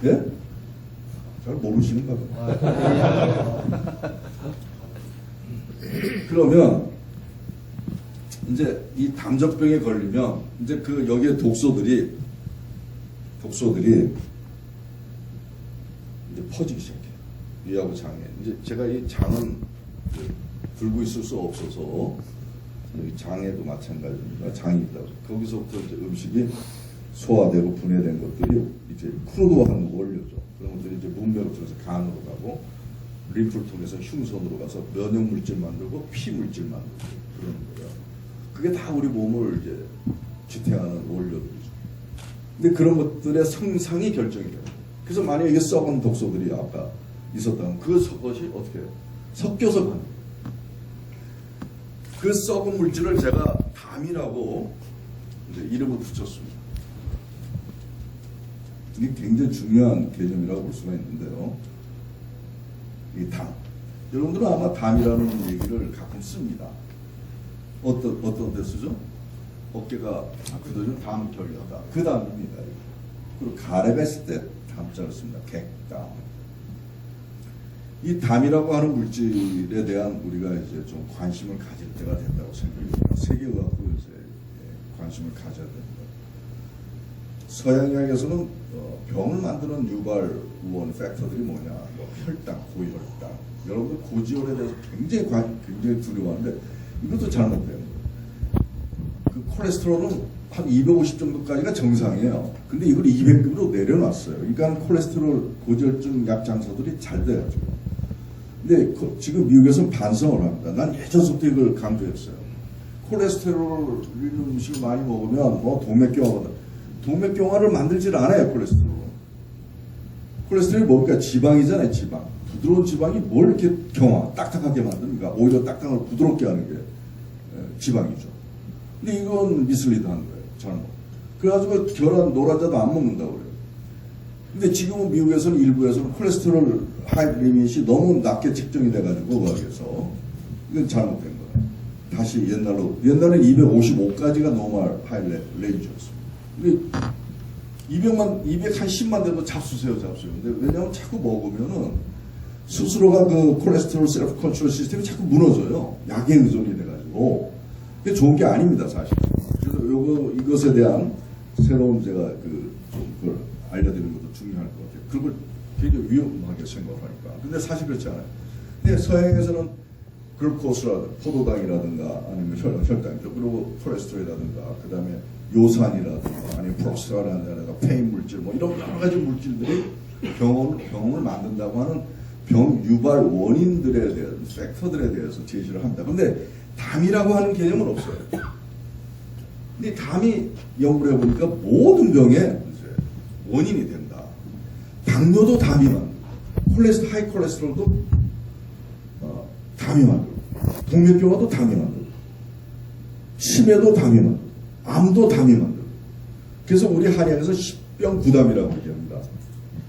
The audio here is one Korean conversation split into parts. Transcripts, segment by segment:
예? 잘 모르시는가 봐. 그러면 이제 이 담적병에 걸리면 이제 그 여기에 독소들이 이제 퍼지기 시작해요. 위하고 장에. 이제 제가 이 장은 들고 있을 수 없어서 이 장에도 마찬가지입니다. 장이 있다고. 거기서부터 이제 음식이 소화되고 분해된 것들이 이제 크루드화한 거 올려줘. 그런 것들이 이제 문맥을 통해서 간으로 가고 림프를 통해서 흉선으로 가서 면역 물질 만들고 피 물질 만들고 그러는 거예요. 그게 다 우리 몸을 이제 지탱하는 원료들이죠. 근데 그런 것들의 성상이 결정이 돼요. 그래서 만약에 이게 썩은 독소들이 아까 있었다면 그것이 어떻게 해요? 섞여서 가는 거예요. 그 썩은 물질을 제가 담이라고 이제 이름을 붙였습니다. 이게 굉장히 중요한 개념이라고 볼 수가 있는데요. 이 담. 여러분들은 아마 담이라는 얘기를 가끔 씁니다. 어떤 데 쓰죠? 어깨가 굳어진 담 결려다. 그 담입니다. 그리고 가래가 있을 때 담자를 씁니다. 객담. 이 담이라고 하는 물질에 대한 우리가 이제 좀 관심을 가질 때가 된다고 생각합니다. 세계의학부에서 관심을 가져야 됩니다. 서양의학에서는 병을 만드는 유발 우원 팩터들이 뭐냐, 뭐 혈당, 고혈당. 여러분들 고지혈에 대해서 굉장히 두려워하는데 이것도 잘못된 거예요. 그 콜레스테롤은 한 250 정도까지가 정상이에요. 근데 이걸 200급으로 내려놨어요. 그러니까 콜레스테롤 고지혈증 약 장사들이 잘 돼야죠. 근데 지금 미국에서는 반성을 합니다. 난 예전부터 이걸 강조했어요. 콜레스테롤 있는 음식을 많이 먹으면 뭐 동맥경화거든. 동맥경화를 만들질 않아요, 콜레스테롤은. 콜레스테롤이 뭘까? 지방이잖아요, 지방. 부드러운 지방이 뭘 이렇게 딱딱하게 만듭니까? 오히려 딱딱을 부드럽게 하는 게 지방이죠. 근데 이건 미슬리드한 거예요, 잘못. 그래가지고 계란 노른자도 안 먹는다고 그래요. 근데 지금은 미국에서는 일부에서는 콜레스테롤 하이 리밋이 너무 낮게 측정이 돼가지고 의학에서 이건 잘못된 거예요. 다시 옛날에는 255까지가 노멀 하이 레인지였습니다. 근데 210만 돼도 잡수세요. 근데 왜냐하면 자꾸 먹으면은 스스로가 그 콜레스테롤 셀프 컨트롤 시스템이 자꾸 무너져요. 약에 의존이 돼가지고. 그게 좋은 게 아닙니다, 사실. 그래서 이것에 대한 새로운 제가 그걸 알려드리는 것도 중요할 것 같아요. 그걸 굉장히 위험하게 생각하니까. 근데 사실 그렇지 않아요. 근데 서양에서는 글루코스라든가 포도당이라든가 아니면 혈당이죠. 그리고 콜레스테롤이라든가 그 다음에 요산이라든가 아니면 프록스테라든가 페인 물질 뭐 이런 여러 가지 물질들이 병을 만든다고 하는 병 유발 원인들에 대한 팩터들에 대해서 제시를 합니다. 그런데 담이라고 하는 개념은 없어요. 근데 담이 연구를 해보니까 모든 병의 원인이 된다. 당뇨도 담이 만들고, 하이 콜레스테롤도 담이 만들고, 동맥경화도 담이 만들고, 치매도 담이 만들고, 암도 담이 만들고. 그래서 우리 한의학에서 십병구담이라고 얘기합니다.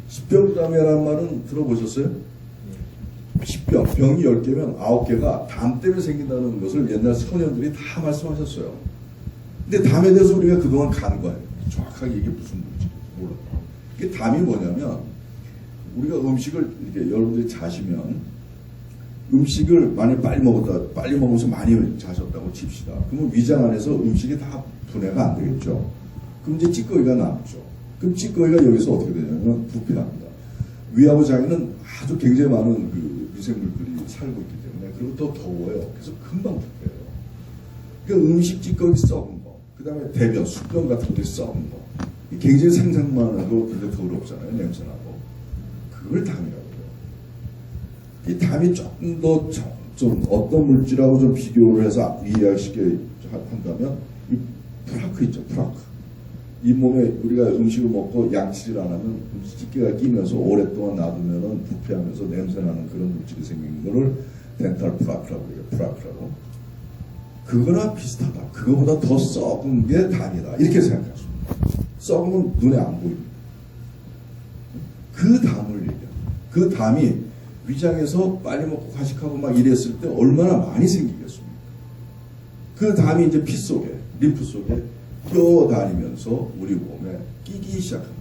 십병구담이라는 말은 들어보셨어요? 병이 10개면 9개가 담 때문에 생긴다는 것을 옛날 선현들이 다 말씀하셨어요. 근데 담에 대해서 우리가 그동안 간과해요. 정확하게 이게 무슨 물질인지 몰라요. 이게 담이 뭐냐면 우리가 음식을 이렇게 여러분들이 자시면 음식을 만약 빨리 먹어서 많이 자셨다고 칩시다. 그러면 위장 안에서 음식이 다 분해가 안 되겠죠. 그럼 이제 찌꺼기가 남죠. 그럼 찌꺼기가 여기서 어떻게 되냐면 부패합니다. 위하고 장에는 아주 굉장히 많은 그 미생물들이 살고 있기 때문에 그리고 더 더워요. 그래서 금방 부패해요. 그러니까 음식 찌꺼기 썩은 거, 그 다음에 대변, 숙변 같은 것들이 썩은 거, 굉장히 상상만 해도 굉장히 더럽잖아요. 냄새나고. 그걸 담이라고 해요. 이 담이 조금 더 좀 어떤 물질하고 좀 비교를 해서 이해하시게 한다면 이 프라크 있죠, 프라크. 이 몸에 우리가 음식을 먹고 양치를 안 하면 찌개가 끼면서 오랫동안 놔두면은 부패하면서 냄새나는 그런 물질이 생기는 거를 덴탈 프라크라고 해요. 프라크라고. 그거나 비슷하다. 그거보다 더 썩은 게 담이다. 이렇게 생각하십니다. 썩으면 눈에 안 보입니다. 그 담을 얘기합니다. 그 담이 위장에서 빨리 먹고 과식하고 막 이랬을 때 얼마나 많이 생기겠습니까? 그 담이 이제 피 속에, 림프 속에 뛰어다니면서 우리 몸에 끼기 시작합니다.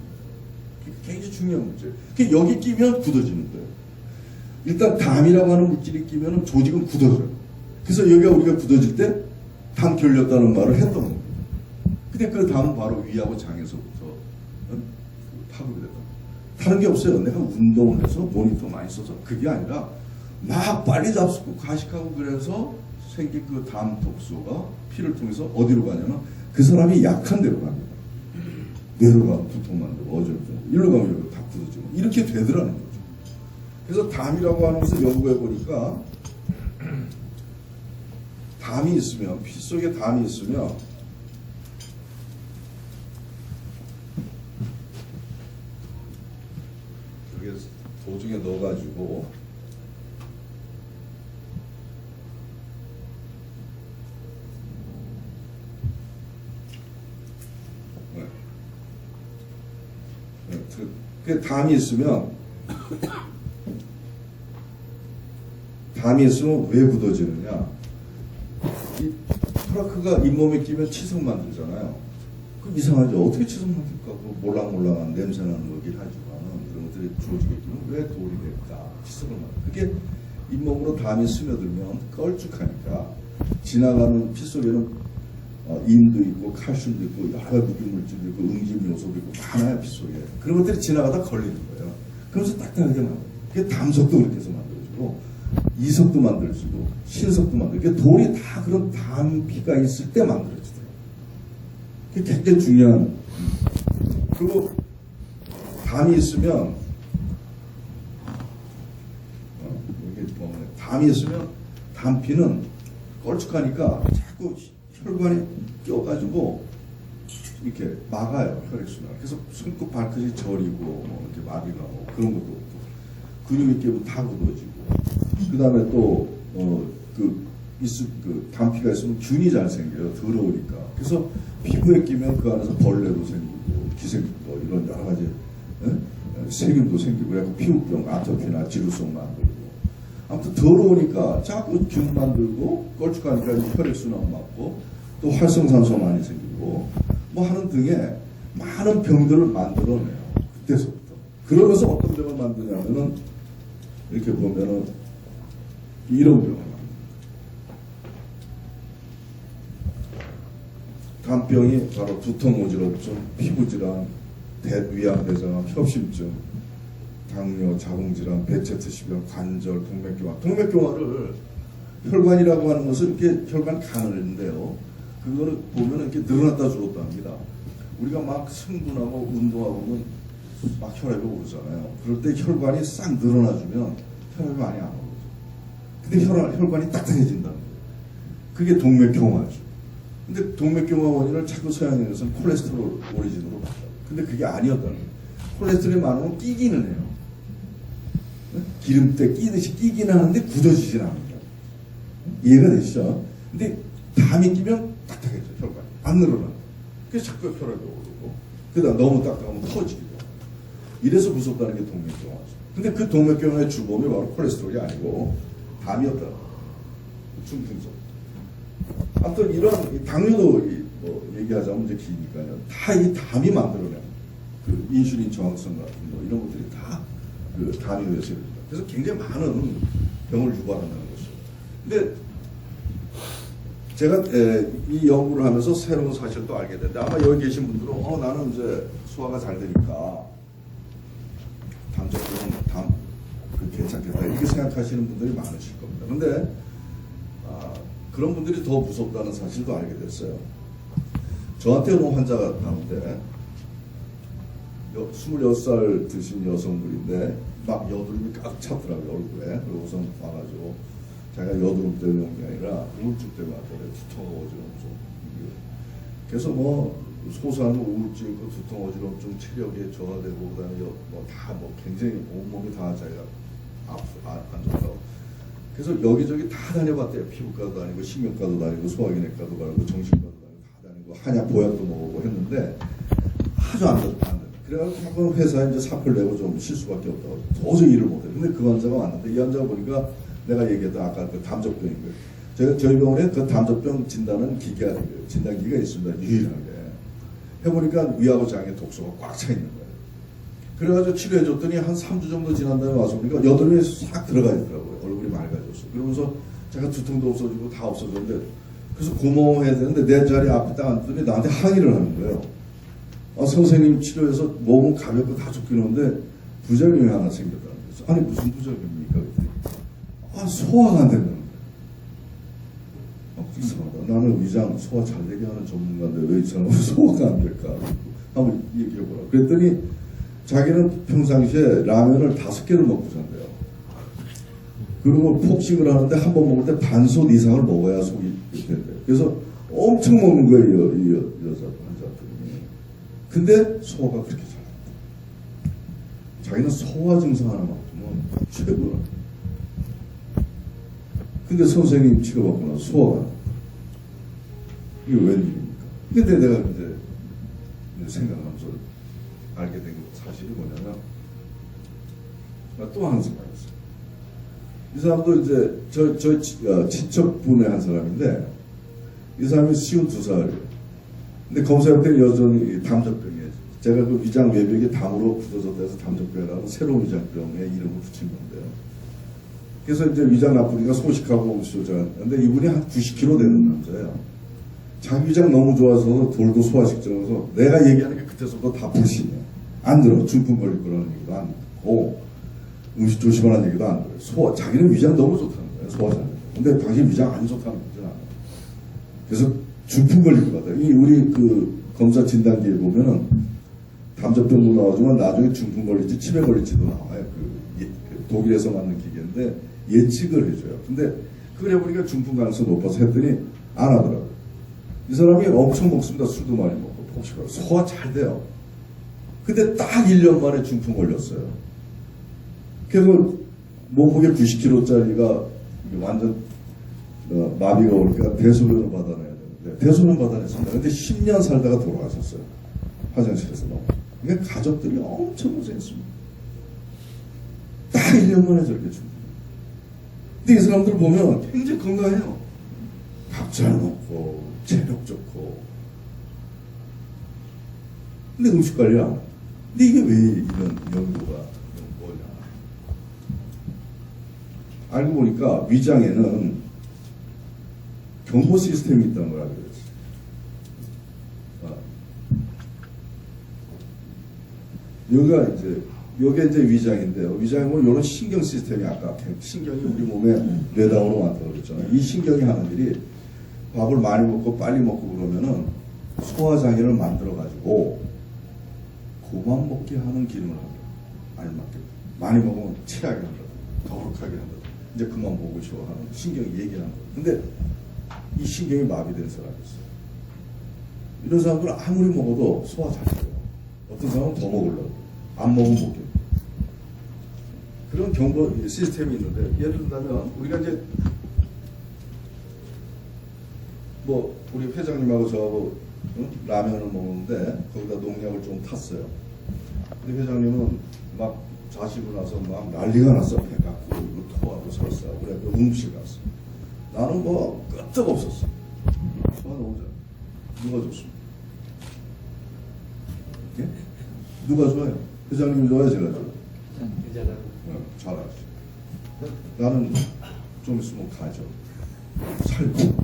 굉장히 중요한 문제예요. 여기 끼면 굳어지는 거예요. 일단 담이라고 하는 물질이 끼면 조직은 굳어져요. 그래서 여기가 우리가 굳어질 때 담 결렸다는 말을 했던 겁니다. 근데 그 담은 바로 위하고 장에서부터 파급이 됐다. 다른 게 없어요. 내가 운동을 해서 모니터 많이 써서 그게 아니라 막 빨리 잡수고 가식하고 그래서 생긴 그 담 독소가 피를 통해서 어디로 가냐면 그 사람이 약한 데로 갑니다. 뇌로 가면 두통 만들고 어절죠. 일로 가면 여기가 다 굳어지고 이렇게 되더라는 거죠. 그래서 담이라고 하는 것을 연구해 보니까 담이 있으면 피 속에 담이 있으면 여기 도중에 넣어가지고 그 담이 있으면 왜 굳어지느냐? 이 토라크가 잇몸에 끼면 치석 만들잖아요. 그럼 이상하죠. 어떻게 치석 만들까? 그 몰랑몰랑한 냄새 나는 거긴 하지만 그런 것들이 주어지게 끼면 왜 돌이 될까? 치석을 만들. 그게 잇몸으로 담이 스며들면 걸쭉하니까 지나가는 피 속에는 인도 있고 칼슘도 있고 여러 가지 무기물질도 있고 응집 요소도 있고 많아요. 피 속에. 그런 것들이 지나가다 걸리는 거예요. 그러면서 딱딱하게 만들어요. 그게 담석도 그렇게 해서 만들어지고 이석도 만들어지고 신석도 만들어지고 돌이 다 그런 담피가 있을 때 만들어지더라고요. 그게 굉장히 중요한. 그리고 담이 있으면 담이 있으면 담피는 걸쭉하니까 자꾸 혈관에 껴가지고 이렇게 막아요. 혈액순환. 그래서 손끝 발끝이 저리고 뭐 이렇게 마비가 오고 그런 것도 없고 근육이 끼면 다 굳어지고 그 다음에 또 그 담피가 있으면 균이 잘 생겨요. 더러우니까. 그래서 피부에 끼면 그 안에서 벌레도 생기고 기생도 이런 여러 가지 세균도 생기고 그래서 피부병, 아토피나 지루성 만들고 아무튼 더러우니까 자꾸 균 만들고 걸쭉하니까 혈액순환 막고 또 활성산소 많이 생기고 뭐 하는 등의 많은 병들을 만들어내요. 그때서부터. 그러면서 어떤 병을 만드냐면은 이렇게 보면은 이런 병을 만듭니다. 담병이 바로 두통, 어지럽증, 피부질환, 위암대장암, 협심증, 당뇨, 자궁질환, 배체트시병, 관절, 동맥경화. 동맥경화를 혈관이라고 하는 것은 이렇게 혈관 가늘인데요. 그거를 보면 이렇게 늘어났다 줄었다 합니다. 우리가 막 승분하고 운동하고는 막 혈압이 오르잖아요. 그럴 때 혈관이 싹 늘어나주면 혈압이 많이 안 오르죠. 근데 혈관이 딱딱해진다는 거예요. 그게 동맥경화죠. 근데 동맥경화 원인을 자꾸 서양에서는 콜레스테롤 오리진으로 봤다. 근데 그게 아니었다는 거예요. 콜레스테롤이 많으면 끼기는 해요. 기름때 끼듯이 끼기는 하는데 굳어지진 않습니다. 이해가 되시죠? 근데 담이 끼면 딱딱해져, 혈관이. 안 늘어나. 그래서 자꾸 혈압이 오르고, 그 다음 너무 딱딱하면 터지기도 하고. 이래서 무섭다는 게 동맥경화죠. 근데 그 동맥경화의 주범이 바로 콜레스테롤이 아니고 담이었다. 중풍성. 아무튼 이런 당뇨도 뭐 얘기하자면 이제 기니까요. 다 이 담이 만들어내는 그 인슐린 저항성 같은 거 이런 것들이 다 그 담이 의해서 됩니다. 그래서 굉장히 많은 병을 유발한다는 것이죠. 근데 제가 이 연구를 하면서 새로운 사실을 또 알게 됐는데 아마 여기 계신 분들은 나는 이제 소화가 잘 되니까 담적증은 괜찮겠다 이렇게 생각하시는 분들이 많으실 겁니다. 그런데 그런 분들이 더 무섭다는 사실도 알게 됐어요. 저한테 오는 환자가 나오는데 26살 드신 여성분인데 막 여드름이 가득 찼더라고요 얼굴에. 그러고선 와가지고 자기가 여드름 때문에 온 게 아니라 우울증 때문에 왔더래. 두통 어지럼증. 그래서 뭐 소소한 우울증, 그 두통 어지럼증, 체력이 저하되고 그다음에 굉장히 온몸이 다 자기가 안 좋다고. 그래서 여기저기 다 다녀봤대요. 피부과도 다니고 신경과도 다니고 소화기내과도 가고 정신과도 다니고 다 다니고 한약 보약도 먹고 했는데 아주 안 된다. 그래가지고 회사에 이제 사표를 내고 좀 쉴 수밖에 없다고. 도저히 일을 못해. 근데 그 환자가 왔는데 이 환자가 보니까 내가 얘기했던 아까 그 담적병인 거예요. 저희 병원에 그 담적병 진단은 진단기가 있습니다. 유일하게. 해보니까 위하고 장에 독소가 꽉 차 있는 거예요. 그래가지고 치료해줬더니 한 3주 정도 지난 다음에 와서 보니까 여드름이 싹 들어가 있더라고요. 얼굴이 맑아졌어. 그러면서 제가 두통도 없어지고 다 없어졌는데, 그래서 고마워해야 되는데 내 자리 앞에 딱 앉더니 나한테 항의를 하는 거예요. 선생님 치료해서 몸은 가볍고 다 좋긴 한데 부작용이 하나 생겼다는 거죠. 아니 무슨 부작용입니까? 소화가 안 된다는 거예요. 이상하다. 나는 위장 소화 잘 되게 하는 전문가인데 왜 이 사람은 소화가 안 될까? 한번 얘기해보라. 그랬더니 자기는 평상시에 라면을 5개를 먹고 산대요. 그리고 폭식을 하는데 한 번 먹을 때 반솥 이상을 먹어야 속이 된대요. 그래서 엄청 먹는 거예요, 이 여자 환자들이. 근데 소화가 그렇게 잘한다. 자기는 소화 증상 하나만큼은 최고라. 근데 선생님 치료받고 나서 소화가 안 돼. 이게 웬일입니까? 근데 내가 이제 생각하면서 알게 된 사실이 뭐냐면, 또 하는 생각이 있어요. 이 사람도 이제 저 친척분의 한 사람인데, 이 사람이 52살이에요. 근데 검사할 때 여전히 담적병이에요. 제가 그 위장 외벽이 담으로 굳어졌다 해서 담적병이라고 새로운 위장병에 이름을 붙인 건데요. 그래서 이제 위장 나쁘니까 소식하고 옹시조절하는데 이분이 한 90kg 되는 남자예요. 자기 위장 너무 좋아서 돌도 소화시켜서 내가 얘기하는 게 그때서부터 다 불신이에요. 안 들어. 중풍 걸릴 거라는 얘기도 안 듣고 음식 조심하라는 얘기도 안 들어요. 자기는 위장 너무 좋다는 거예요. 소화 잘 돼요. 근데 당신 위장 안 좋다는 거지 않아요. 그래서 중풍 걸릴 것 같아요. 우리 그 검사 진단기에 보면은 담적병도 나오지만 나중에 중풍 걸릴지 치매 걸릴지도 나와요. 그 독일에서 만든 기계인데 예측을 해줘요. 근데 그걸 해보니까 중풍 가능성이 높아서 했더니 안 하더라고요. 이 사람이 엄청 먹습니다. 술도 많이 먹고 폭식하고 소화 잘 돼요. 근데 딱 1년 만에 중풍 걸렸어요. 그래서 몸무게 90kg짜리가 완전 마비가 오니까 대소변을 받아내야 되는데 대소변 받아냈습니다. 근데 10년 살다가 돌아가셨어요. 화장실에서 너무. 그러니까 가족들이 엄청 고생했습니다. 딱 1년 만에 저렇게 중풍. 근데 이 사람들 보면 굉장히 건강해요. 밥 잘 먹고 체력 좋고. 근데 음식 관리 안 해요. 근데 이게 왜 이런 연구가 뭐냐. 알고 보니까 위장에는 경보 시스템이 있다는 걸 알게 됐어요. 여기가 이제 위장인데요. 위장에 보면 이런 신경 시스템이 아까 신경이 우리 몸에 뇌다우로 많다고 그랬잖아요. 이 신경이 하는 일이 밥을 많이 먹고 빨리 먹고 그러면은 소화장애를 만들어가지고 그만 먹게 하는 기능을 합니다. 알맞게. 많이 먹으면 체하게 한다. 거룩하게 한다. 이제 그만 먹고 싶어 하는 신경이 얘기하는 거예요. 근데 이 신경이 마비된 사람이 있어요. 이런 사람들은 아무리 먹어도 소화 잘 돼요. 어떤 사람은 더 먹으려고. 안 먹으면 못 돼요. 그런 경보 시스템이 있는데, 예를 들면, 우리가 이제, 우리 회장님하고 저하고 라면을 먹는데, 거기다 농약을 좀 탔어요. 근데 회장님은 막 자시고 나서 막 난리가 났어. 배가 고이고 토하고 설사하고. 그래, 응급실 갔어. 나는 끄떡 없었어. 너무 잘. 누가 줬습니까? 예? 누가 좋아요? 회장님이 좋아요? 제가 좋아요? 회장님. 잘 알았어. 나는 좀 있으면 가죠. 살고.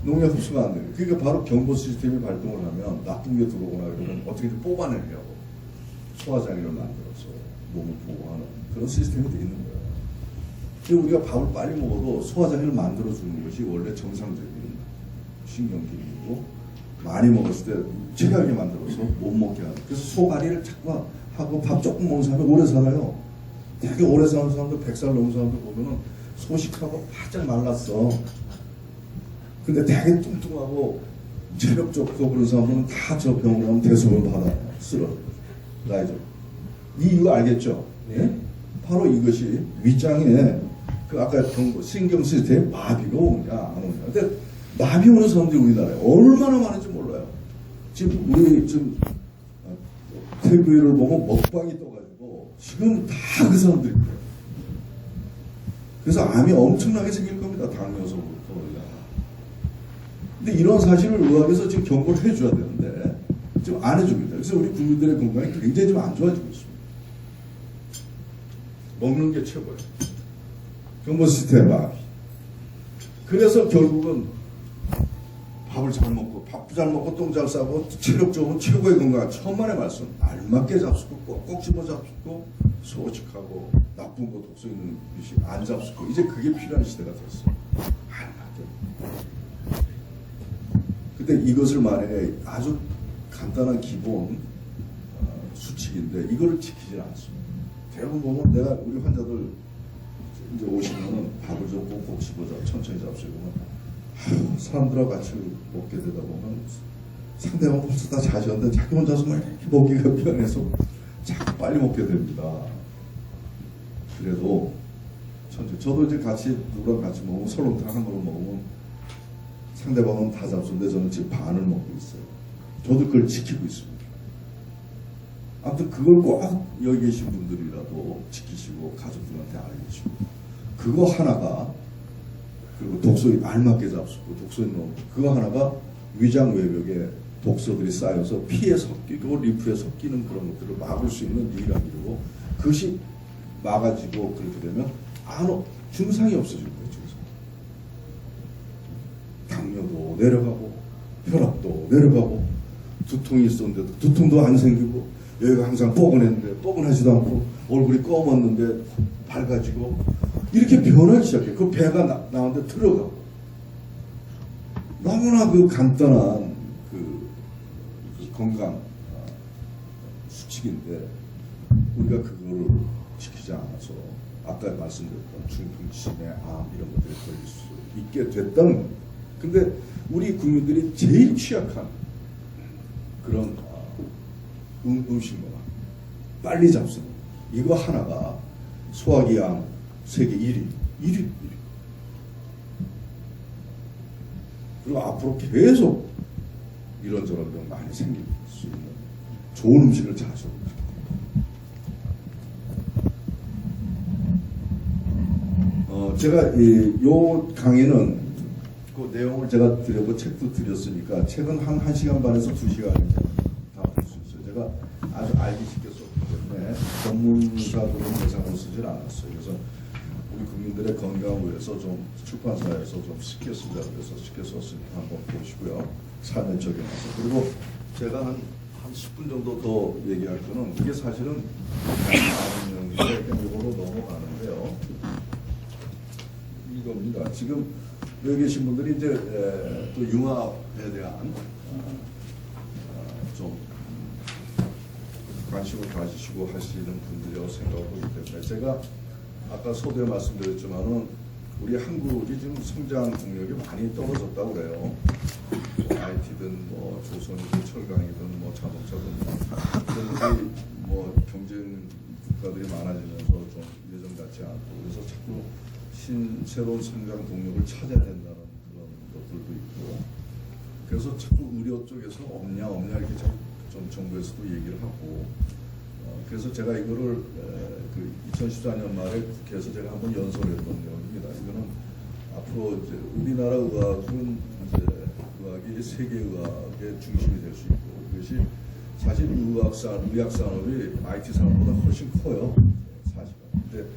농약 흡수가 안 돼요. 그러니까 바로 경보 시스템이 발동을 하면 나쁜 게 들어오거나 그러면 어떻게든 뽑아내려고 소화장애를 만들어서 몸을 보호하는 그런 시스템이 돼 있는 거예요. 근데 우리가 밥을 빨리 먹어도 소화장애를 만들어주는 것이 원래 정상적인 신경기능이고 많이 먹었을 때 체하게 만들어서 못 먹게 하는. 그래서 소가리를 자꾸 하고 밥 조금 먹는 사람이 오래 살아요. 되게 오래 사는 사람들, 100살 넘은 사람들 보면은 소식하고 바짝 말랐어. 근데 되게 뚱뚱하고 체력 좋고 그런 사람들은 다 저 병으로 하면 대소변 받아요. 쓸어. 나이죠. 이 이유 알겠죠? 네? 바로 이것이 위장에 그 아까 신경 시스템에 마비가 오느냐 안 오느냐. 근데 마비 오는 사람들이 우리나라에 얼마나 많은지 몰라요. 지금 우리 지금 TV를 보면 먹방이 떠가지고 지금 다 그 사람들이 그래요. 그래서 암이 엄청나게 생길 겁니다. 당뇨서부터. 근데 이런 사실을 의학에서 지금 경고를 해줘야 되는데 지금 안 해줍니다. 그래서 우리 국민들의 건강이 굉장히 좀 안 좋아지고 있습니다. 먹는 게 최고예요. 근본 시스템 마비. 그래서 결국은 밥을 잘 먹고 밥 잘 먹고 똥 잘 싸고 체력 좋으면 최고의 건강. 천만의 말씀. 알맞게 잡수고 꼭꼭 집어 잡수고 소식하고 나쁜 거 독소 있는 음식 안 잡수고 이제 그게 필요한 시대가 됐어. 알맞게. 근데 이것을 만약에 아주 간단한 기본 수칙인데 이거를 지키질 않습니다. 대부분 보면 내가 우리 환자들 이제 오시면은 밥을 좀 꼭꼭 집어서 천천히 잡수고 사람들하고 같이 먹게 되다 보면 상대방 벌써 다 자셨는데 자기 혼자서 막 이렇게 먹기가 편해서 자꾸 빨리 먹게 됩니다. 그래도 천천히 저도 이제 같이 누구랑 같이 먹으면 설렁탕 한 그릇 먹으면 상대방은 다 잡수는데 저는 지금 반을 먹고 있어요. 저도 그걸 지키고 있습니다. 아무튼 그걸 꼭 여기 계신 분들이라도 지키시고 가족들한테 알려주시고 그거 하나가 그리고 독소에 알맞게 잡수고 독소에 넣고 그거 하나가 위장 외벽에 독소들이 쌓여서 피에 섞이고 리프에 섞이는 그런 것들을 막을 수 있는 유일한 길이고 그것이 막아지고 그렇게 되면 아무 증상이 없어지는 거예요. 당뇨도 내려가고 혈압도 내려가고 두통이 있었는데도 두통도 안 생기고 여기가 항상 뻐근했는데 뻐근하지도 않고 얼굴이 검었는데 밝아지고 이렇게 변하기 시작해. 그 배가 나오는데 들어가고 너무나 그 간단한 그 건강 수칙인데 우리가 그거를 지키지 않아서 아까 말씀드렸던 중풍치매, 암 이런 것들이 걸릴 수 있게 됐다는 겁니다. 근데 우리 국민들이 제일 취약한 그런 음식문화 빨리 잡수는 이거 하나가 소화기 암 세계 1위. 그리고 앞으로 계속 이런저런 병 많이 생길 수 있는 좋은 음식을 자주 제가 요 강의는 그 내용을 제가 드렸고 책도 드렸으니까 책은 한 1시간 반에서 2시간 다 볼 수 있어요. 제가 아주 알기 쉽게 썼기 때문에 전문가들은 대상으로 쓰질 않았어요. 그래서 우리 국민들의 건강을 위해서 좀 출판사에서 좀 쉽게 쓰자 그래서 쉽게 썼으니까 한번 보시고요. 삶에 적용해서. 그리고 제가 한 10분 정도 더 얘기할 거는 이게 사실은 많은 내용인데 이걸로 넘어가는데요. 이겁니다. 지금 여기 계신 분들이 이제 또 융합에 대한 좀 관심을 가지시고 하시는 분들이라고 생각하고 있기 때문에 제가 아까 서두에 말씀드렸지만은 우리 한국이 지금 성장 동력이 많이 떨어졌다고 그래요. IT든 뭐 조선이든 철강이든 뭐 자동차든 그런 뭐 경쟁 국가들이 많아지면서 좀 예전 같지 않고 그래서 자꾸 새로운 성장 동력을 찾아야 된다는 그런 것들도 있고 그래서 자꾸 의료 쪽에서 없냐 이렇게 좀 정부에서도 얘기를 하고 그래서 제가 이거를 그 2014년 말에 국회에서 제가 한번 연설했던 내용입니다. 이거는 앞으로 이제 우리나라 의학은 이제 의학이 세계 의학의 중심이 될 수 있고 그것이 사실 의학 산업이 IT 산업보다 훨씬 커요. 사실은. 근데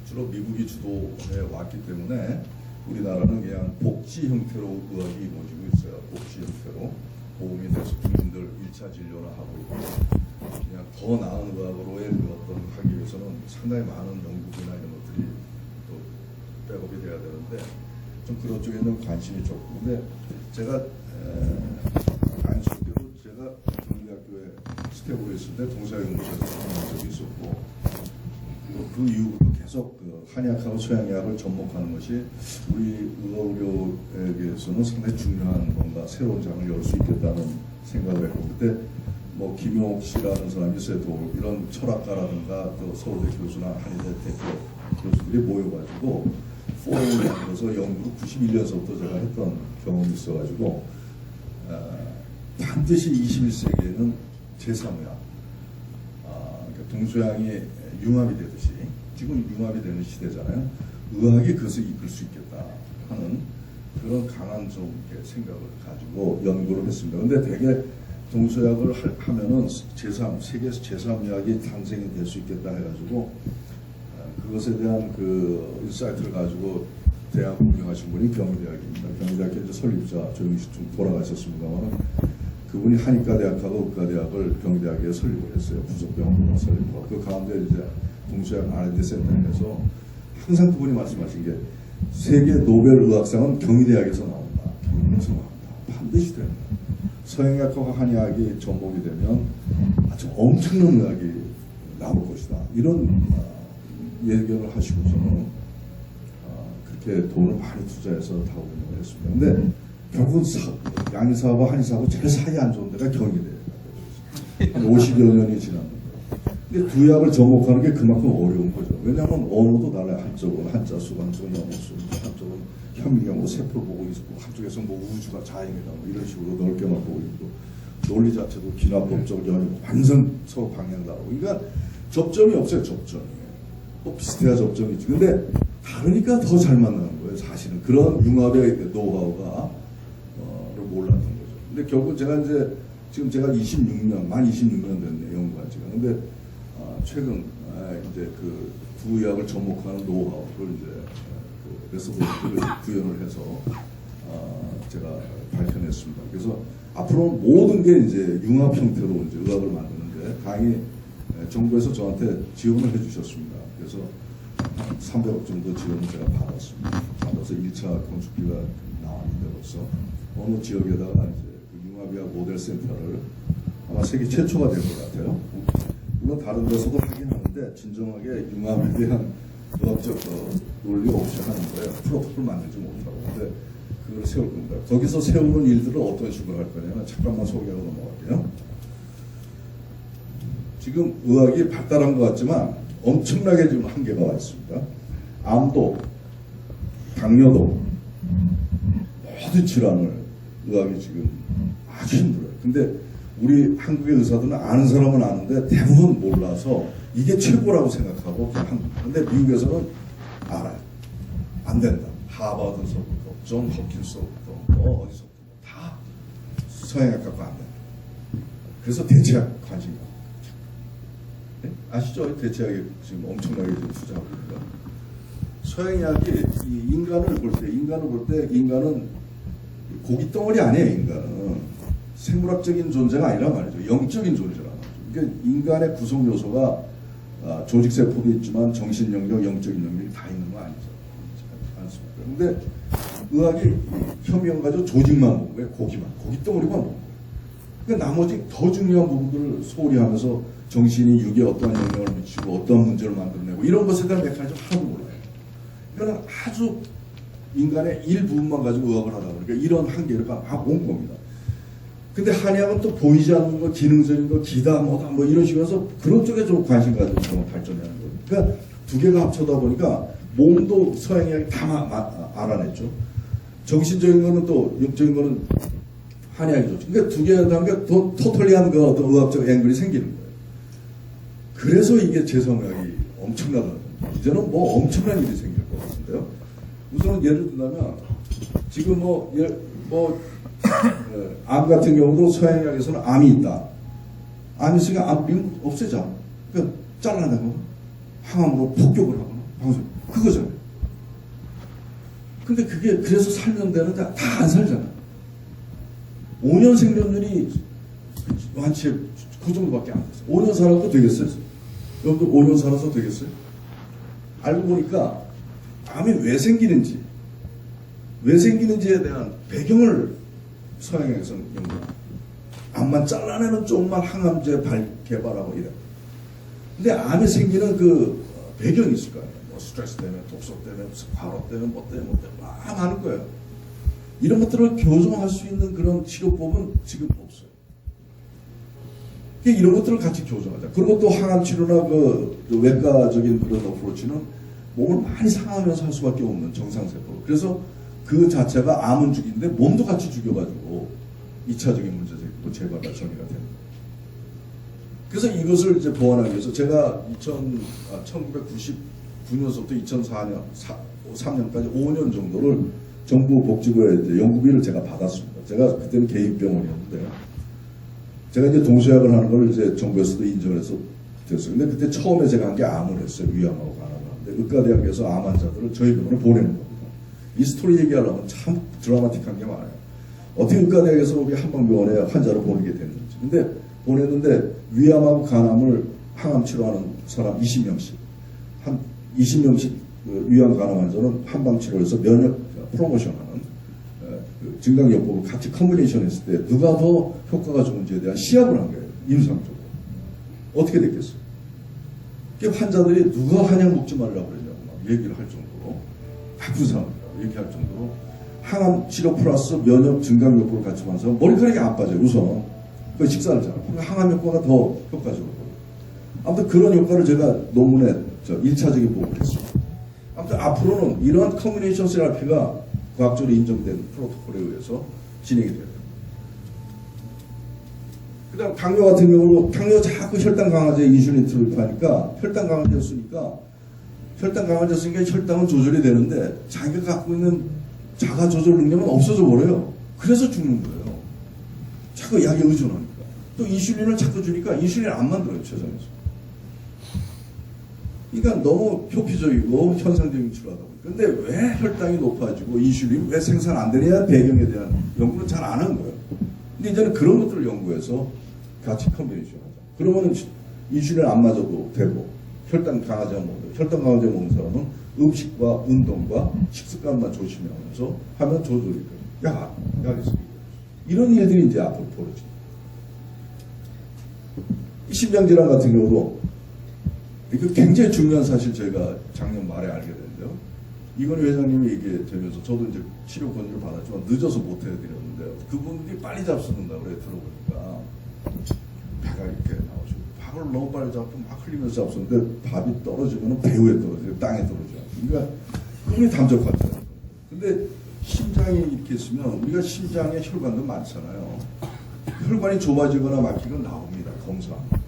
주로 미국이 주도해 왔기 때문에 우리나라는 그냥 복지 형태로 의학이 이루어지고 있어요. 복지 형태로 보험이 돼서 국민들 1차 진료나 하고 있고 그냥 더 나은 의학으로의 어떤 하기 위해서는 상당히 많은 연구비나 이런 것들이 또 백업이 돼야 되는데 좀 그런 쪽에는 관심이 적고 근데 제가 안식대로 제가 경리학교에 스텝으로 있을 때 동사연구소에서 참여한 적이 있었고 그 이후부터 계속 그 한의학하고 서양의학을 접목하는 것이 우리 의료에게서는 상당히 중요한 뭔가 새로운 장을 열 수 있겠다는 생각을 했고 그때 뭐 김용옥 씨라는 사람이 있어요. 또 이런 철학가라든가 또 서울대 교수나 한의대 대표 교수들이 모여가지고 포럼을 만들어서 연구를 91년서부터 제가 했던 경험이 있어가지고 반드시 21세기에는 제3의학 그러니까 동서양이 융합이 되듯이 지금 융합이 되는 시대잖아요. 의학이 그것을 이끌 수 있겠다 하는 그런 강한 좀 생각을 가지고 연구를 했습니다. 근데 되게 동서약을 하면은 세계에서 제3의학이 탄생이 될 수 있겠다 해가지고 그것에 대한 그 인사이트를 가지고 대학 운영하신 분이 경희대학입니다. 경희대학교 이제 설립자 조영식 좀 돌아가셨습니다만 그분이 한의과대학하고 의과대학을 경희대학에 설립을 했어요. 부속병원을 설립하고 그 가운데 이제 동서양 R&D 센터에서 항상 그분이 말씀하신 게 세계 노벨 의학상은 경희대학에서 나온다. 경희대학에서 나온다. 반드시 됩니다. 서양의학과 한의학이 접목이 되면 아주 엄청난 의학이 나올 것이다. 이런 예견을 하시고 저는 그렇게 돈을 많이 투자해서 다 운영을 했습니다. 근데 결국은 양의사하고 한의사하고 제일 사이 안 좋은 데가 경희대예요. 한 50여 년이 지났는데. 근데 두 약을 접목하는 게 그만큼 어려운 거죠. 왜냐하면 언어도 달라요. 한쪽은 한자, 수관수, 영어수, 한쪽은 현미경으로 세포 보고 있고, 한쪽에서 뭐 우주가 자행이다 뭐 이런 식으로 넓게만 보고 있고, 논리 자체도 기나법적 연유 완전 서로 방향 다르고. 그러니까 접점이 없어요. 접점이. 또 비슷해야 접점이 있지. 근데 다르니까 더 잘 만나는 거예요. 사실은 그런 융합의 노하우가 몰랐던 거죠. 근데 결국 제가 이제 지금 제가 26년, 만 26년 됐네요. 연구한 지가. 근데 최근 이제 그 두 의학을 접목하는 노하우를 이제 그 레서브를 구현을 해서 제가 발표했습니다. 그래서 앞으로 모든 게 이제 융합 형태로 이제 의학을 만드는데 강의 정부에서 저한테 지원을 해주셨습니다. 그래서 한 300억 정도 지원을 제가 받았습니다. 받아서 1차 건축비가 나왔는데 벌써 어느 지역에다가 이제 그 융합의학 모델 센터를 아마 세계 최초가 될 것 같아요. 물론 다른 데서도 하긴 하는데 진정하게 융합에 대한 의학적 논리 없이 하는 거예요. 프로토콜 만들지 못하고. 근데 그걸 세울 겁니다. 거기서 세우는 일들을 어떤 식으로 할 거냐면 잠깐만 소개하고 넘어갈게요. 지금 의학이 발달한 것 같지만 엄청나게 지금 한계가 와 있습니다. 암도, 당뇨도 모든 질환을 의학이 지금 아주 힘들어요. 근데 우리 한국의 의사들은 아는 사람은 아는데 대부분 몰라서 이게 최고라고 생각하고 그냥 합니다. 근데 미국에서는 알아요. 안 된다. 하버드서부터, 존 홉킨스부터, 뭐 어디서부터 다 서양학 갖고 안 된다. 그래서 대체학 관심 갖고. 네? 아시죠? 대체학에 지금 엄청나게 투자하고 있습니다. 서양의학이 이 인간을 볼 때 인간은 고기 덩어리 아니에요. 인간은 생물학적인 존재가 아니라 말이죠. 영적인 존재라 말이죠. 그러니까 인간의 구성 요소가 조직 세포도 있지만 정신 영역, 영적인 영역이 다 있는 거 아니죠. 않습니까? 근데 의학이 현미경 가지고 조직만 보고 왜 고기 덩어리만 보고. 그러니까 나머지 더 중요한 부분들을 소홀히 하면서 정신이 육에 어떠한 영향을 미치고 어떠한 문제를 만들어내고 이런 것에 대한 메커니즘 하나도 몰라요. 이거는 아주 인간의 일부분만 가지고 의학을 하다 보니까 이런 한계를 온 겁니다. 근데 한의학은 또 보이지 않는 거, 기능적인 거, 기다, 뭐 이런 식으로 해서 그런 쪽에 좀 관심 가지고 발전하는 거예요. 그러니까 두 개가 합쳐다 보니까 몸도 서양의학이 다 알아냈죠. 정신적인 거는 또 육적인 거는 한의학이죠. 그러니까 두 개가 하면 더 토털리한 그 어떤 의학적 앵글이 생기는 거예요. 그래서 이게 재성의학이 엄청나다. 이제는 뭐 엄청난 일이 생길 것 같은데요. 우선 예를 든다면 지금 암 같은 경우도 서양의학에서는 암이 있다. 암이 있으니까 암 없애자. 그러니까 잘라내거나 항암으로 폭격을 하거나 방송 그거잖아요. 근데 그게 그래서 살면 되는데 다 안 살잖아요. 5년 생존율이 완치 그 정도밖에 안 됐어요. 5년 살아도 되겠어요? 여러분들 5년 살아서 되겠어요? 알고 보니까 암이 왜 생기는지에 대한 배경을 서양에서는 연구합니다. 암만 잘라내는 쪽만 항암제 개발하고 이래. 근데 암이 생기는 그 배경이 있을 거 아니에요. 뭐 스트레스 때문에, 독소 때문에, 과로 때문에, 뭐 때문에 많은 거예요. 이런 것들을 교정할 수 있는 그런 치료법은 지금 없어요. 이런 것들을 같이 교정하자. 그리고 또 항암 치료나 그 외과적인 그런 어프로치는 몸을 많이 상하면서 할 수밖에 없는 정상세포로. 그래서 그 자체가 암은 죽이는데 몸도 같이 죽여가지고 2차적인 문제 제거가 정리가 됩니다. 그래서 이것을 이제 보완하기 위해서 제가 1999년서부터 2003년까지 5년 정도를 정부 복지부에 이제 연구비를 제가 받았습니다. 제가 그때는 개인병원이었는데 제가 이제 동서약을 하는 걸 이제 정부에서도 인정을 해서 됐어요. 근데 그때 처음에 제가 한 게 암을 했어요. 위암하고 간암하고. 의과대학에서 암 환자들을 저희 병원에 보내는 겁니다. 이 스토리 얘기하려면 참 드라마틱한 게 많아요. 어떻게 의과대학에서 우리 한방병원에 환자를 보내게 됐는지. 근데 보냈는데 위암하고 간암을 항암 치료하는 사람 20명씩, 한 20명씩 위암 간암 환자는 한방 치료해서 면역 프로모션하는 그 증강요법을 같이 컨비네이션 했을 때 누가 더 효과가 좋은지에 대한 시합을 한 거예요. 임상적으로. 어떻게 됐겠어요? 환자들이 누가 한약 먹지 말라고 그러냐고 막 얘기를 할 정도로, 나쁜 사람이라고 얘기할 정도로 항암 치료 플러스 면역 증강요법을 같이 하면서 머리카락이 안 빠져요. 우선 그 식사를 잘하고 항암 효과가 더 효과적으로. 아무튼 그런 효과를 제가 논문에 1차적인 보고를 했습니다. 아무튼 앞으로는 이러한 커뮤니케이션 세라피가 과학적으로 인정된 프로토콜에 의해서 진행이 돼요. 그 다음 당뇨 같은 경우도 당뇨 자꾸 혈당 강화제 인슐린 투입하니까 혈당 강화제 쓰니까 혈당은 조절이 되는데 자기가 갖고 있는 자가 조절 능력은 없어져 버려요. 그래서 죽는 거예요. 자꾸 약에 의존하니까. 또 인슐린을 자꾸 주니까 인슐린 안 만들어요, 췌장에서. 그러니까 너무 표피적이고 현상적인 치료하다 보니까. 근데 왜 혈당이 높아지고 인슐린 왜 생산 안 되냐 배경에 대한 연구는 잘 안 한 거예요. 근데 이제는 그런 것들을 연구해서 같이 컨비네이션 하자. 그러면 인슐린 안 맞아도 되고, 혈당 강화제 먹는 사람은 음식과 운동과 식습관만 조심하면서 하면 조절이 돼요. 약이 있습니다. 이런 일들이 이제 앞으로 벌어집니다. 심장질환 같은 경우도 이거 굉장히 중요한 사실 저희가 작년 말에 알게 됐는데요. 이건희 회장님이 얘기되면서 저도 이제 치료 권유를 받았지만 늦어서 못 해드렸는데 그분들이 빨리 잡수는다고 그래 들어보니까 배가 이렇게 나오시고 밥을 너무 빨리 잡고 막 흘리면서 잡수는데 밥이 떨어지면 배 위에 떨어져요. 땅에 떨어져요. 그러니까 그분이 담적하더라고요. 근데 심장이 이렇게 있으면 우리가 심장에 혈관도 많잖아요. 혈관이 좁아지거나 막히거나 나옵니다. 검사하면.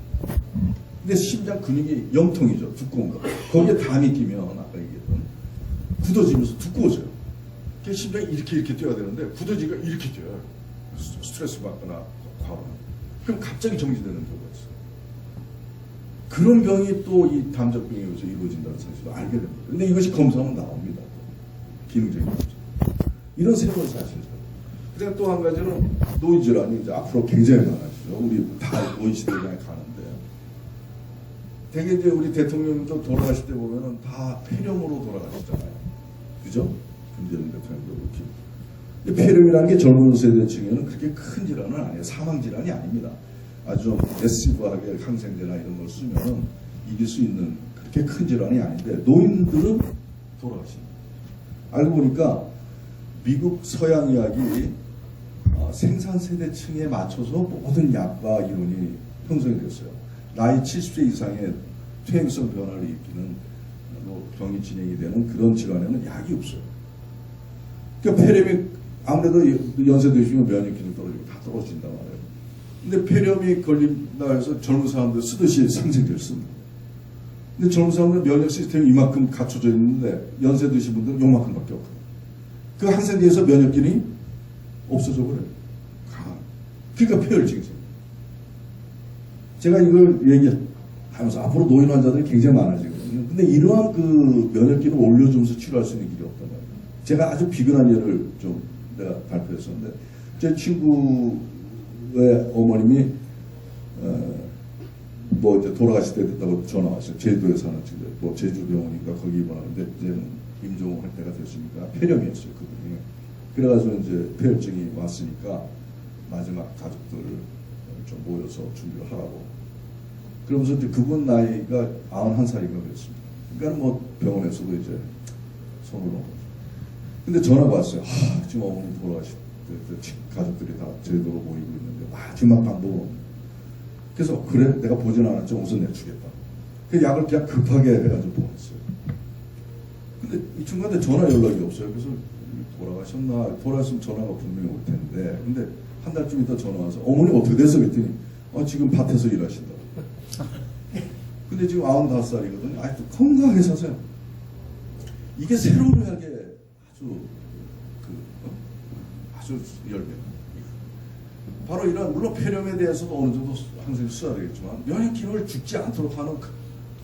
근데 심장 근육이 염통이죠. 두꺼운 거. 거기에 담이 끼면 아까 얘기했던 굳어지면서 두꺼워져요. 그러니까 심장이 이렇게 뛰어야 되는데 굳어지기가 이렇게 뛰어요. 스트레스 받거나 과로나. 그럼 갑자기 정지되는 경우가 있어요. 그런 병이 또 이 담적병에 의해서 이루어진다는 사실을 알게 됩니다. 근데 이것이 검사하면 나옵니다. 기능적인 검사. 이런 새로운 사실이죠. 그다음 또 한 가지는 노인 질환이 이제 앞으로 굉장히 많아지죠. 우리 다 노인 시대에 가는데. 되게 이제 우리 대통령도 돌아가실 때 보면은 다 폐렴으로 돌아가셨잖아요. 그죠? 김대중 대통령도 그렇게. 근데 폐렴이라는 게 젊은 세대층에는 그렇게 큰 질환은 아니에요. 사망 질환이 아닙니다. 아주 좀 애시브하게 항생제나 이런 걸 쓰면은 이길 수 있는 그렇게 큰 질환이 아닌데 노인들은 돌아가십니다. 알고 보니까 미국 서양 의학이 생산 세대층에 맞춰서 모든 약과 이론이 형성이 됐어요. 나이 70세 이상의 퇴행성 변화를 일으키는 병이 진행이 되는 그런 질환에는 약이 없어요. 그러니까 폐렴이 아무래도 연세 드시면 면역 기능 떨어지고 다 떨어진단 말이에요. 근데 폐렴이 걸린다 해서 젊은 사람들 쓰듯이 상생제를 씁니다. 근데 젊은 사람들 면역 시스템이 이만큼 갖춰져 있는데 연세 드신 분들은 요만큼밖에 없거든요. 그 항생제에서 면역 기능이 없어져 버려요. 그러니까 폐혈증이 생겨요. 제가 이걸 얘기하면서 앞으로 노인 환자들이 굉장히 많아지거든요. 근데 이러한 그 면역기를 올려주면서 치료할 수 있는 길이 없단 말이에요. 제가 아주 비근한 예를 좀 내가 발표했었는데, 제 친구의 어머님이, 뭐 이제 돌아가실 때 됐다고 전화 왔어요. 제주도에 사는 친구, 뭐 제주병원인가 거기 입원하는데, 이제는 임종을 할 때가 됐으니까 폐렴이었어요, 그분이. 그래가지고 이제 폐혈증이 왔으니까 마지막 가족들을 좀 모여서 준비를 하라고. 그러면서 이제 그분 나이가 91살인가 그랬습니다. 그러니까 뭐 병원에서도 이제 손을 놓고. 근데 전화가 왔어요. 지금 어머니 돌아가실 때 가족들이 다 제대로 모이고 있는데 마지막 방법은 없네. 그래서 그래 내가 보진 않았지만 우선 내주겠다. 그 약을 그냥 급하게 해가지고 보냈어요. 근데 이 중간에 전화 연락이 없어요. 그래서 돌아가셨나? 돌아갔으면 전화가 분명히 올 텐데. 근데 한 달쯤 있다 전화 와서 어머니 어떻게 됐어? 그랬더니 지금 밭에서 일하신다고. 근데 지금 95살이거든요. 아직도 건강하게 사세요. 이게 새로운 의학의 아주 열매. 바로 이런 물론 폐렴에 대해서도 어느 정도 항상 써야 되겠지만 면역 기능을 죽지 않도록 하는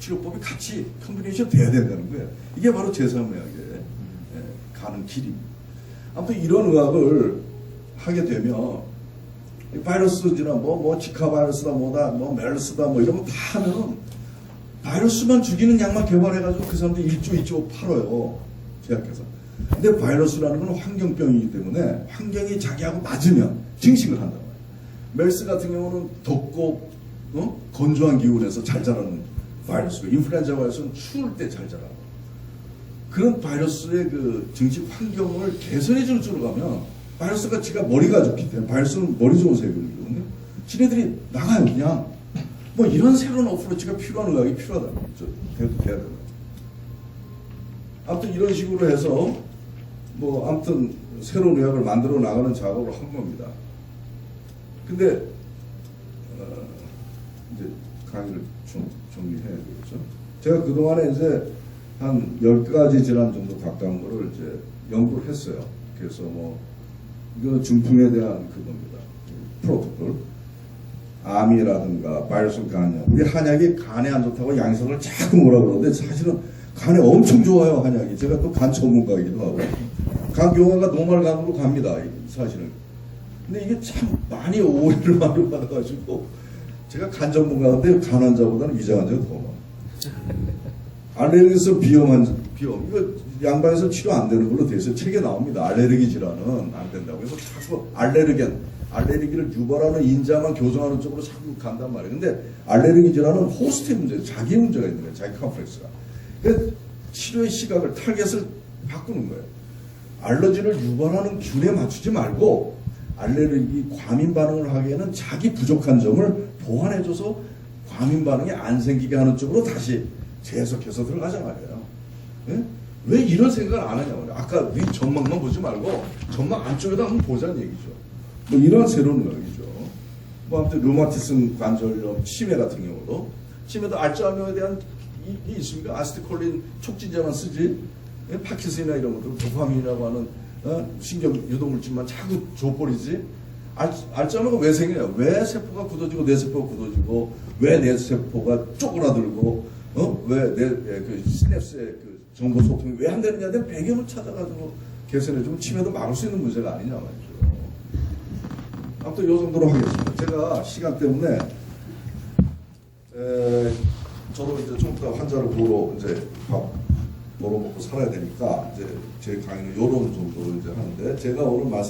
치료법이 같이 컨비네이션 돼야 된다는 거예요. 이게 바로 제3의학의 가는 길입니다. 아무튼 이런 의학을 하게 되면 바이러스지나 뭐 지카 바이러스다 뭐다 뭐 메르스다 뭐 이런 거 다 하면은 바이러스만 죽이는 약만 개발해가지고 그 사람들 1조 2조 팔아요. 제약회사. 근데 바이러스라는 건 환경병이기 때문에 환경이 자기하고 맞으면 증식을 한단 말이에요. 메르스 같은 경우는 덥고 건조한 기온에서 잘 자라는 바이러스고 인플루엔자 바이러스는 추울 때 잘 자라고. 그런 바이러스의 그 증식 환경을 개선해 줄 줄 가면 바이러스가 지가 머리가 좋기 때문에 바이러스는 머리 좋은 세균이거든요. 지네들이 나가요 그냥. 뭐 이런 새로운 어프로치가 필요한 의학이 필요하다. 돼야 된다. 아무튼 이런 식으로 해서 뭐 아무튼 새로운 의학을 만들어 나가는 작업을 한 겁니다. 근데 이제 강의를 좀 정리해야 되겠죠. 제가 그동안에 이제 한 10가지 질환 정도 가까운 거를 이제 연구를 했어요. 그래서 뭐 이거 중풍에 대한 그겁니다. 프로토콜. 암이라든가 바이러스 간염. 우리 한약이 간에 안 좋다고 양성을 자꾸 뭐라 그러는데 사실은 간에 엄청 좋아요, 한약이. 제가 또 간 전문가이기도 하고. 간 경화가 노멀 간으로 갑니다, 사실은. 근데 이게 참 많이 오해를 많이 받아가지고 제가 간 전문가인데 간 환자보다는 위장 환자가 더 많아요. 알레르기성 비염. 이거 양반에서 치료 안 되는 걸로 돼 있어요. 책에 나옵니다. 알레르기 질환은 안 된다고. 그래서 자꾸 알레르기를 유발하는 인자만 교정하는 쪽으로 자꾸 간단 말이에요. 근데 알레르기 질환은 호스트의 문제예요. 자기 문제가 있는 거예요. 자기 컴플렉스가. 그래서 치료의 시각을, 타겟을 바꾸는 거예요. 알러지를 유발하는 균에 맞추지 말고 알레르기 과민 반응을 하기에는 자기 부족한 점을 보완해줘서 과민 반응이 안 생기게 하는 쪽으로 다시 재해석해서 들어가자 말이에요. 예? 왜 이런 생각을 안 하냐고. 아까 위 전망만 보지 말고 전망 안쪽에다 한번 보자는 얘기죠. 뭐 이런 새로운 의학이죠. 뭐 아무튼 류마티즘 관절염, 치매 같은 경우도 치매도 알츠하이머에 대한 이 있습니까? 아세틸콜린 촉진제만 쓰지. 예? 파킨슨이나 이런 것도 도파민이라고 하는 신경 유도물질만 자꾸 줘버리지. 알츠하이머가 왜 생겨요? 왜 세포가 굳어지고 뇌세포가 굳어지고 왜 뇌세포가 쪼그라들고 왜 그 시냅스의 그 정보 소통이 왜 안 되느냐에 대한 배경을 찾아가지고 개선해주면 치매도 막을 수 있는 문제가 아니냐 말이죠. 아무튼 이 정도로 하겠습니다. 제가 시간 때문에 저도 이제 좀 더 환자를 보러 이제 밥 먹고 살아야 되니까 이제 제 강의는 이런 정도로 이제 하는데 제가 오늘 말씀